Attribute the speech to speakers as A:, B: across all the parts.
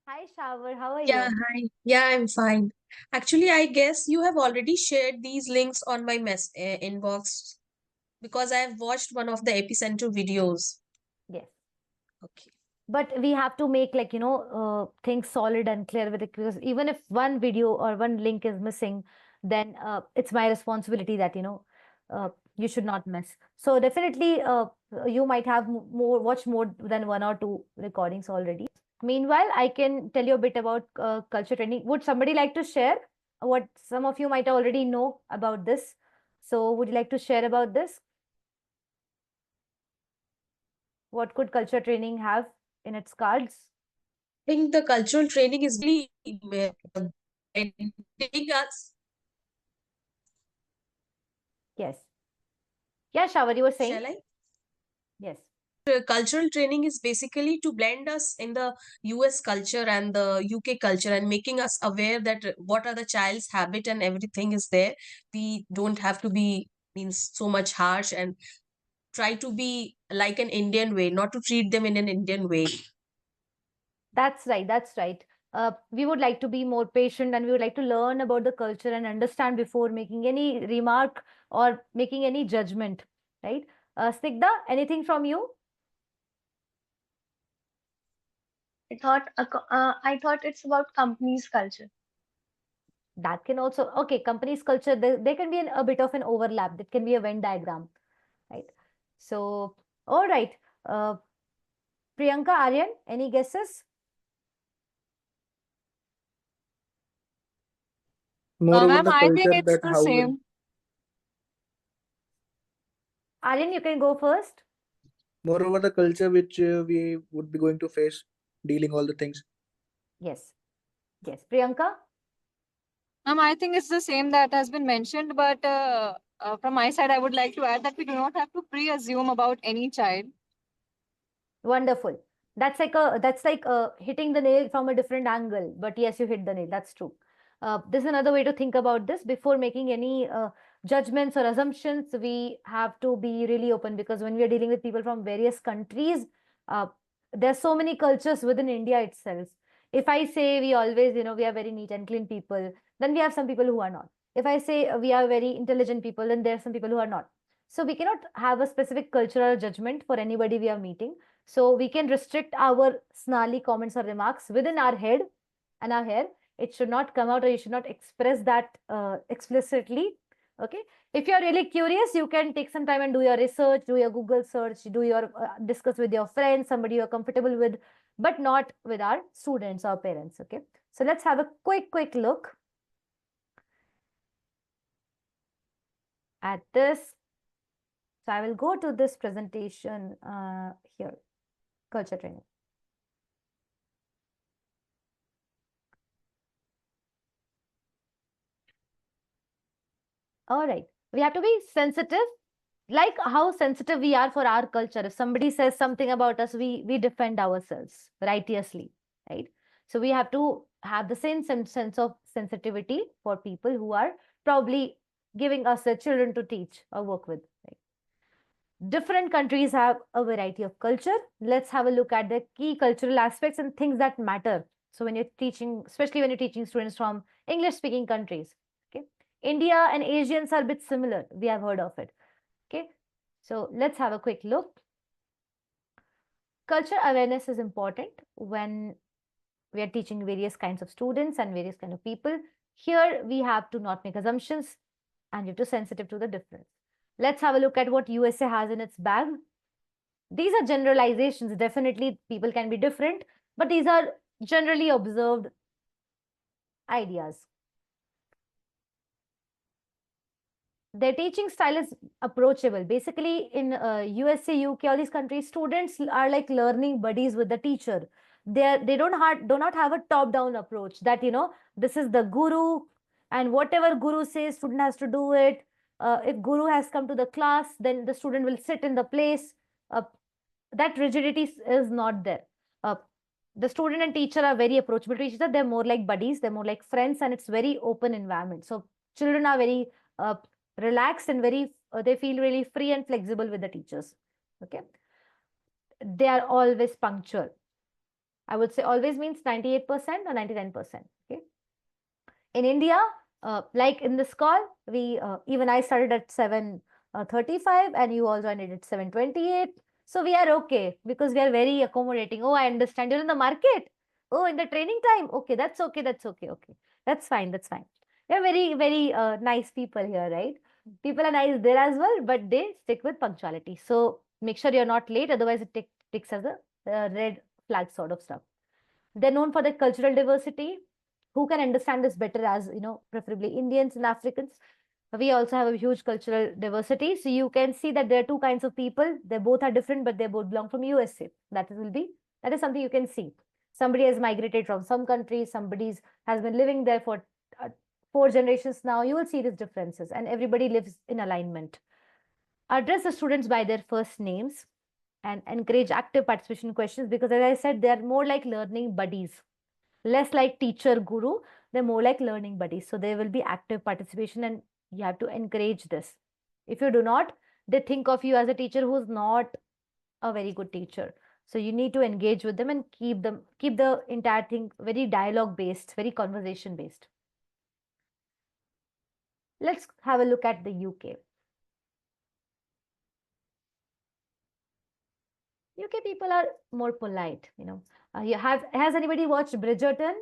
A: Hi, Shower. How are
B: Yeah,
A: you?
B: hi. Yeah, I'm fine. Actually, I guess you have already shared these links on my inbox because I have watched one of the epicenter videos.
A: Yes.
B: Okay.
A: But we have to make things solid and clear with it because even if one video or one link is missing, then it's my responsibility that you should not miss. So definitely, you might have more watched more than one or two recordings already. Meanwhile, I can tell you a bit about culture training. Would somebody like to share what some of you might already know about this? So, would you like to share about this? What could culture training have in its cards?
B: I think the cultural training is really
A: Okay.
B: blending us.
A: Yes. Yeah, Shower, you were saying?
B: Shall I?
A: Yes.
B: Cultural training is basically to blend us in the US culture and the UK culture and making us aware that what are the child's habit and everything is there. We don't have to be means so much harsh and try to be like an Indian way, not to treat them in an Indian way.
A: That's right. That's right. We would like to be more patient and we would like to learn about the culture and understand before making any remark or making any judgment, right? Snigdha, anything from you?
C: I thought it's about company's culture.
A: That can also, okay, company's culture, there can be a bit of an overlap. That can be a Venn diagram, right? So, all right. Uh, Priyanka, Aryan, any guesses?
D: Moreover,
C: Ma'am,
D: the
C: I think
D: culture
C: it's
D: that
C: the
D: how will
C: same.
A: Aryan, you can go first.
D: moreover the culture which we would be going to face dealing all the things.
A: Yes. Yes. Priyanka?
C: I think it's the same that has been mentioned, but from my side, I would like to add that we do not have to pre-assume about any child.
A: Wonderful. That's like hitting the nail from a different angle. But yes, you hit the nail. That's true. This is another way to think about this. Before making any judgments or assumptions, we have to be really open because when we are dealing with people from various countries, uh, there's so many cultures within India itself. If I say we always, we are very neat and clean people, then we have some people who are not. If I say we are very intelligent people, then there are some people who are not. So we cannot have a specific cultural judgment for anybody we are meeting, so we can restrict our snarly comments or remarks within our head and our hair. It should not come out or you should not express that explicitly. Okay. If you're really curious, you can take some time and do your research, do your Google search, do your discuss with your friends, somebody you're comfortable with, but not with our students or parents. Okay. So let's have a quick look at this. So I will go to this presentation here, culture training. All right. We have to be sensitive, like how sensitive we are for our culture. If somebody says something about us, we defend ourselves righteously, right? So we have to have the same sense of sensitivity for people who are probably giving us their children to teach or work with. Right? Different countries have a variety of culture. Let's have a look at the key cultural aspects and things that matter. So when you're teaching, especially when you're teaching students from English speaking countries, okay, India and Asians are a bit similar. We have heard of it. Okay, so let's have a quick look. Culture awareness is important when we are teaching various kinds of students and various kind of people. Here we have to not make assumptions and you have to sensitive to the difference. Let's have a look at what USA has in its bag. These are generalizations. Definitely people can be different, but these are generally observed ideas. Their teaching style is approachable. Basically, in USA, UK, all these countries, students are like learning buddies with the teacher. Do not have a top down approach that this is the guru and whatever guru says, student has to do it. If guru has come to the class, then the student will sit in the place. Uh, that rigidity is not there. Uh, the student and teacher are very approachable to each other. They're more like buddies. They're more like friends, and it's very open environment. So children are very relaxed and very they feel really free and flexible with the teachers. Okay, they are always punctual. I would say always means 98% or 99%. Okay. In India, like in this call, we even I started at 7:35 and you all joined it at 7:28. So we are okay because we are very accommodating. Oh, I understand. You're in the market. Oh, in the training time. Okay, that's okay. That's okay. Okay. That's fine. That's fine. They're very, very nice people here, right? People are nice there as well, but they stick with punctuality. So make sure you're not late. Otherwise, it takes as a red flag sort of stuff. They're known for their cultural diversity. Who can understand this better as, preferably Indians and Africans? We also have a huge cultural diversity. So you can see that there are two kinds of people. They both are different, but they both belong from USA. That is something you can see. Somebody has migrated from some countries. Somebody has been living there for 4 generations now. You will see these differences, and everybody lives in alignment. Address the students by their first names and encourage active participation questions, because as I said, they are more like learning buddies, less like teacher guru. They're more like learning buddies. So there will be active participation and you have to encourage this. If you do not, they think of you as a teacher who's not a very good teacher. So you need to engage with them and keep the entire thing very dialogue based, very conversation based. Let's have a look at the UK. UK people are more polite, has anybody watched Bridgerton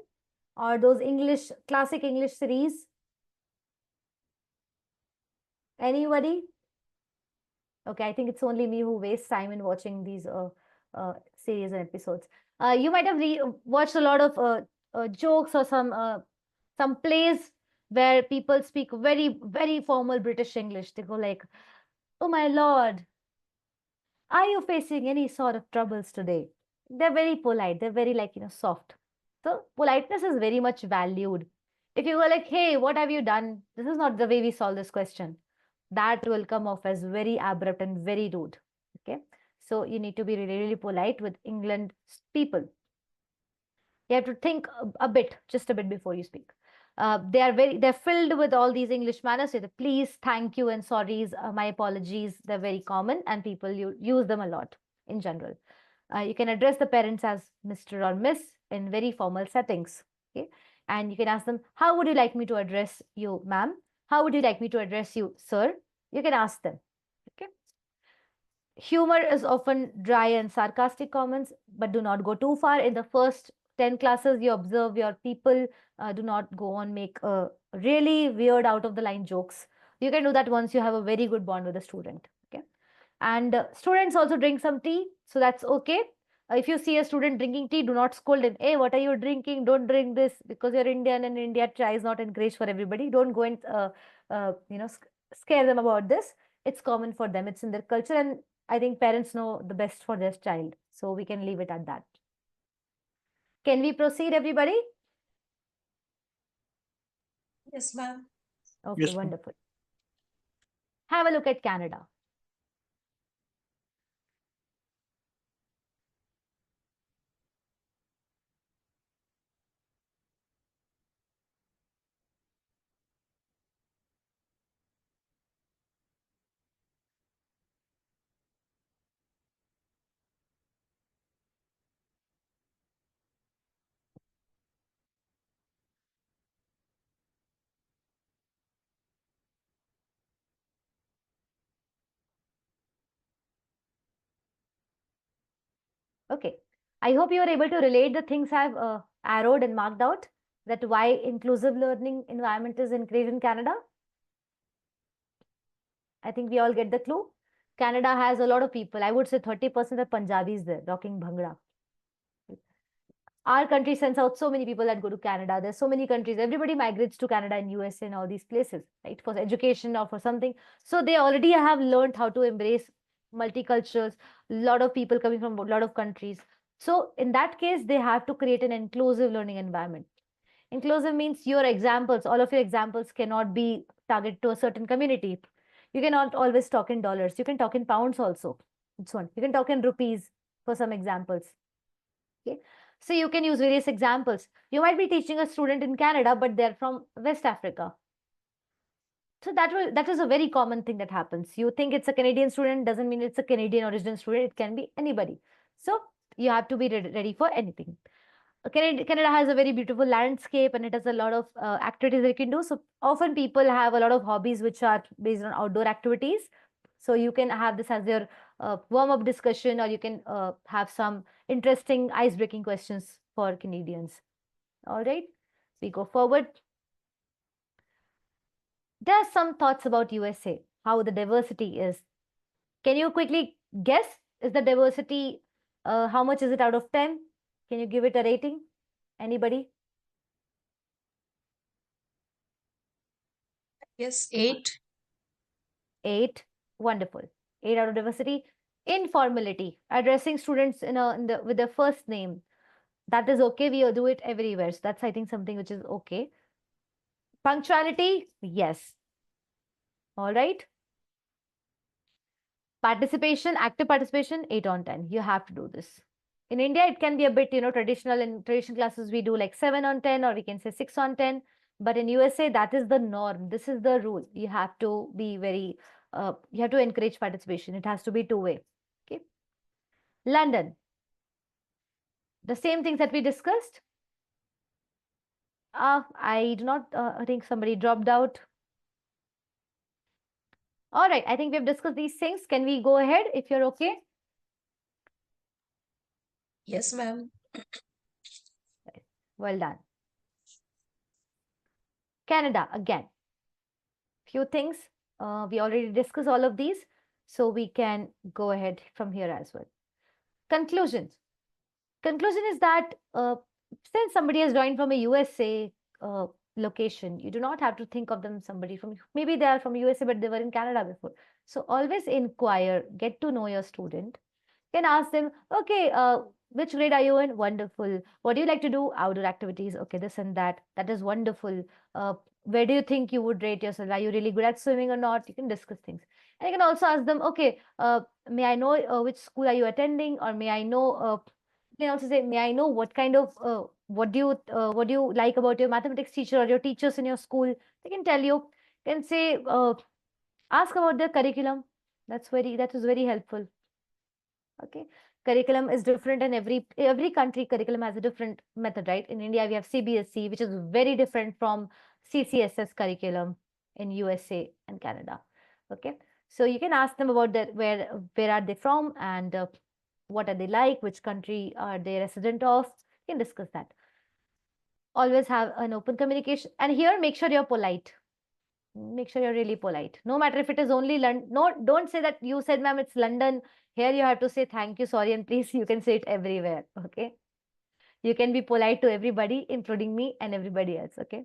A: or those classic English series? Anybody? Okay, I think it's only me who wastes time in watching these series and episodes. You might have watched a lot of jokes or some plays where people speak very, very formal British English. They go like, "Oh my lord, are you facing any sort of troubles today?" They're very polite. They're very soft. So politeness is very much valued. If you go like, "Hey, what have you done? This is not the way we solve this question," that will come off as very abrupt and very rude. Okay. So you need to be really, really polite with England people. You have to think just a bit before you speak. They're filled with all these English manners. Say the please, thank you, and sorries, my apologies. They're very common and people use them a lot in general. You can address the parents as Mr. or Miss in very formal settings. Okay. And you can ask them, how would you like me to address you, ma'am? How would you like me to address you, sir? You can ask them. Okay. Humor is often dry and sarcastic comments, but do not go too far. In the first 10 classes, you observe your people do not go on make really weird out of the line jokes. You can do that once you have a very good bond with a student. Okay. And students also drink some tea, so that's okay. If you see a student drinking tea, do not scold him. Hey, what are you drinking? Don't drink this, because you're Indian and India chai is not encouraged for everybody. Don't go and scare them about this. It's common for them. It's in their culture, and I think parents know the best for their child. So we can leave it at that. Can we proceed, everybody?
B: Yes, ma'am.
A: Okay,
D: Yes, ma'am.
A: wonderful. Have a look at Canada. Okay. I hope you are able to relate the things I've arrowed and marked out, that why inclusive learning environment is encouraged in Canada. I think we all get the clue. Canada has a lot of people. I would say 30% of Punjabis there rocking Bhangra. Our country sends out so many people that go to Canada. There's so many countries. Everybody migrates to Canada and US and all these places, right? For education or for something. So they already have learned how to embrace multiculturals, a lot of people coming from a lot of countries. So in that case, they have to create an inclusive learning environment. Inclusive means your examples, all of your examples cannot be targeted to a certain community. You cannot always talk in dollars. You can talk in pounds also. And so on. You can talk in rupees for some examples. Okay. So you can use various examples. You might be teaching a student in Canada, but they're from West Africa. So that is a very common thing that happens. You think it's a Canadian student, doesn't mean it's a Canadian origin student. It can be anybody. So you have to be ready for anything. Canada has a very beautiful landscape and it has a lot of activities that you can do. So often people have a lot of hobbies which are based on outdoor activities. So you can have this as your warm-up discussion, or you can have some interesting ice-breaking questions for Canadians. All right, we go forward. There are some thoughts about USA, how the diversity is. Can you quickly guess? Is the diversity, how much is it out of 10? Can you give it a rating? Anybody?
B: Yes, 8.
A: 8. Wonderful. 8 out of diversity. Informality, addressing students with their first name. That is okay. We do it everywhere. So that's, I think, something which is okay. Punctuality, yes. All right. Participation, active participation, 8 on 10. You have to do this. In India, it can be a bit, traditional. In traditional classes, we do like 7 on 10, or we can say 6 on 10. But in USA, that is the norm. This is the rule. You have to be very, you have to encourage participation. It has to be two-way. Okay. London. The same things that we discussed. I do not I think somebody dropped out. All right. I think we've discussed these things. Can we go ahead if you're okay?
B: Yes, ma'am.
A: Well done. Canada, again. Few things. We already discussed all of these. So we can go ahead from here as well. Conclusions. Conclusion is that since somebody has joined from a USA location, you do not have to think of them somebody from, maybe they are from USA, but they were in Canada before. So always inquire, get to know your student. You can ask them, okay, which grade are you in? Wonderful. What do you like to do? Outdoor activities. Okay, this and that. That is wonderful. Where do you think you would rate yourself? Are you really good at swimming or not? You can discuss things. And you can also ask them, okay, may I know which school are you attending? Or may I know, you can also say, may I know what kind of, what do you like about your mathematics teacher or your teachers in your school? They can tell you. You can say, ask about their curriculum. That was very helpful. Okay, curriculum is different, and every country curriculum has a different method, right? In India, we have CBSE, which is very different from CCSS curriculum in USA and Canada. Okay, so you can ask them about where are they from, and what are they like, which country are they resident of. You can discuss that. Always have an open communication, and here make sure you're polite. Make sure you're really polite. No matter if it is only London. No, don't say that you said, ma'am, it's London. Here you have to say thank you, sorry, and please. You can say it everywhere. Okay. You can be polite to everybody, including me and everybody else. Okay.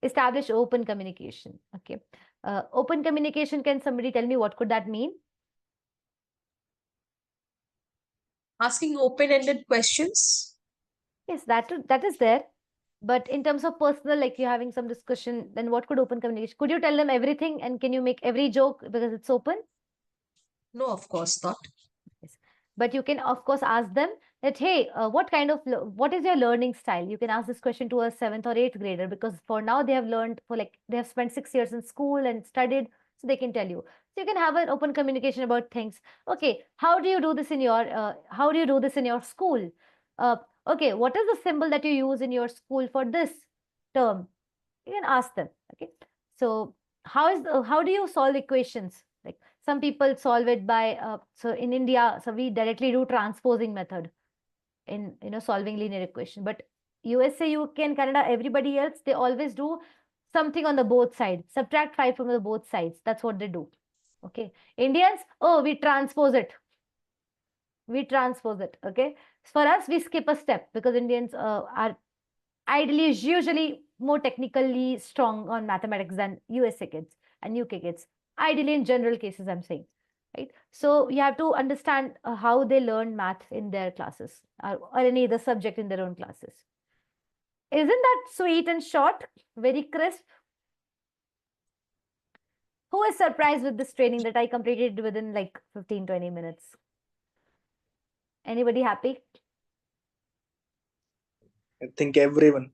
A: Establish open communication. Okay. Open communication. Can somebody tell me what could that mean?
B: Asking open-ended questions.
A: Yes, that is there. But in terms of personal, like you're having some discussion, then what could open communication? Could you tell them everything, and can you make every joke because it's open?
B: No, of course not.
A: Yes. But you can, of course, ask them that, hey, what is your learning style? You can ask this question to a 7th or 8th grader, because for now they have learned they have spent 6 years in school and studied, so they can tell you. So you can have an open communication about things. Okay, how do you do this in your school? Okay, what is the symbol that you use in your school for this term? You can ask them. Okay, so how do you solve equations? Like some people solve it by so in India, so we directly do transposing method in solving linear equation. But USA, UK, and Canada, everybody else, they always do something on the both sides. Subtract 5 from the both sides. That's what they do. Okay. Indians, oh, we transpose it. We transpose it. Okay. For us, we skip a step because Indians are ideally usually more technically strong on mathematics than USA kids and UK kids. Ideally, in general cases, I'm saying, right? So you have to understand how they learn math in their classes, or any other subject in their own classes. Isn't that sweet and short? Very crisp. Who is surprised with this training that I completed within like 15-20 minutes? Anybody happy?
D: I think everyone.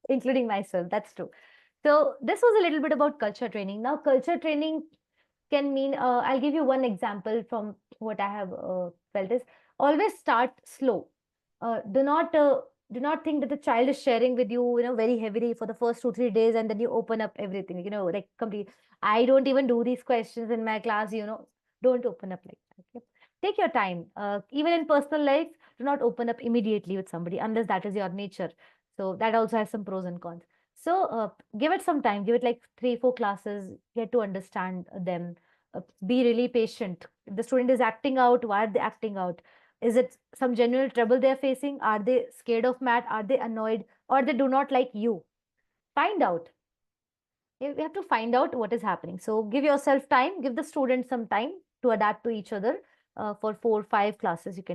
A: Including myself. That's true. So this was a little bit about culture training. Now, culture training can mean, I'll give you one example from what I have felt is, always start slow. Do not think that the child is sharing with you, very heavily for the first 2 3 days, and then you open up everything, like complete. I don't even do these questions in my class. Don't open up like that. Okay? Take your time. Even in personal life, do not open up immediately with somebody unless that is your nature. So that also has some pros and cons. So give it some time. Give it like 3 4 classes. Get to understand them. Be really patient. If the student is acting out, why are they acting out? Is it some genuine trouble they're facing? Are they scared of math? Are they annoyed? Or they do not like you? Find out. You have to find out what is happening. So give yourself time, give the students some time to adapt to each other. For 4 5 classes, you can do